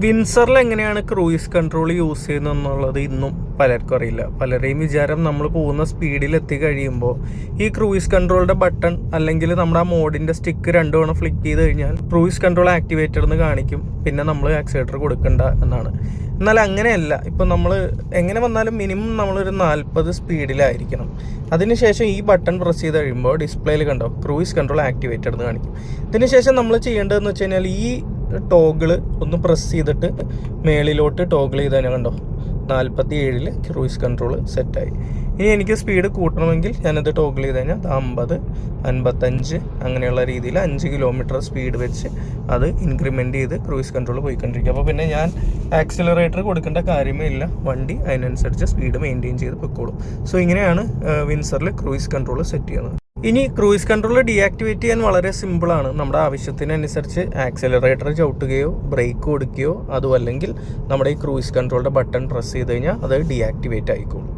വിൻസറിൽ എങ്ങനെയാണ് cruise control use ചെയ്യുന്നത് എന്നുള്ളത് ഇന്നും പലർക്കും അറിയില്ല. പലരെയും വിചാരം നമ്മൾ പോകുന്ന സ്പീഡിൽ എത്തി കഴിയുമ്പോൾ ഈ ക്രൂയിസ് കൺട്രോളിൻ്റെ ബട്ടൺ അല്ലെങ്കിൽ നമ്മുടെ ആ മോഡിൻ്റെ സ്റ്റിക്ക് രണ്ടു തവണ ഫ്ലിക്ക് ചെയ്ത് കഴിഞ്ഞാൽ ക്രൂയിസ് കൺട്രോൾ ആക്ടിവേറ്റഡ് എന്ന് കാണിക്കും, പിന്നെ നമ്മൾ ആക്സിലേറ്റർ കൊടുക്കണ്ട എന്നാണ്. എന്നാൽ അങ്ങനെയല്ല. ഇപ്പം നമ്മൾ എങ്ങനെ വന്നാലും മിനിമം നമ്മളൊരു 40 സ്പീഡിലായിരിക്കണം. അതിനുശേഷം ഈ ബട്ടൺ പ്രസ് ചെയ്ത് കഴിയുമ്പോൾ ഡിസ്പ്ലേയിൽ കണ്ടോ ക്രൂയിസ് കൺട്രോൾ ആക്ടിവേറ്റഡ് എന്ന് കാണിക്കും. ഇതിനുശേഷം നമ്മൾ ചെയ്യേണ്ടതെന്ന് വെച്ച് കഴിഞ്ഞാൽ ഈ ടോഗിള് ഒന്ന് പ്രസ് ചെയ്തിട്ട് മേളിലോട്ട് ടോഗിൾ ചെയ്ത് തന്നെ കണ്ടോ 47 ക്രൂയിസ് കൺട്രോൾ സെറ്റായി. ഇനി എനിക്ക് സ്പീഡ് കൂട്ടണമെങ്കിൽ ഞാനത് ടോഗിൾ ചെയ്ത് കഴിഞ്ഞാൽ 50, 55 അങ്ങനെയുള്ള രീതിയിൽ 5 കിലോമീറ്റർ സ്പീഡ് വെച്ച് അത് ഇൻക്രിമെൻ്റ് ചെയ്ത് ക്രൂയിസ് കൺട്രോൾ പോയിക്കൊണ്ടിരിക്കും. അപ്പോൾ പിന്നെ ഞാൻ ആക്സിലറേറ്റർ കൊടുക്കേണ്ട കാര്യമേ ഇല്ല, വണ്ടി അതിനനുസരിച്ച് സ്പീഡ് മെയിൻറ്റെയിൻ ചെയ്ത് പൊക്കോളും. സോ ഇങ്ങനെയാണ് വിൻസറിൽ ക്രൂയിസ് കൺട്രോൾ സെറ്റ് ചെയ്യുന്നത്. ഇനി ക്രൂയിസ് കൺട്രോൾ ഡീആക്ടിവേറ്റ് ചെയ്യാൻ വളരെ സിമ്പിളാണ്. നമ്മുടെ ആവശ്യത്തിനനുസരിച്ച് ആക്സിലറേറ്റർ ചവിട്ടുകയോ ബ്രേക്ക് കൊടുക്കുകയോ അതുമല്ലെങ്കിൽ നമ്മുടെ ഈ ക്രൂയിസ് കൺട്രോളിൻ്റെ ബട്ടൺ പ്രസ് ചെയ്ത് കഴിഞ്ഞാൽ അത് ഡീആക്ടിവേറ്റ് ആയിക്കോളും.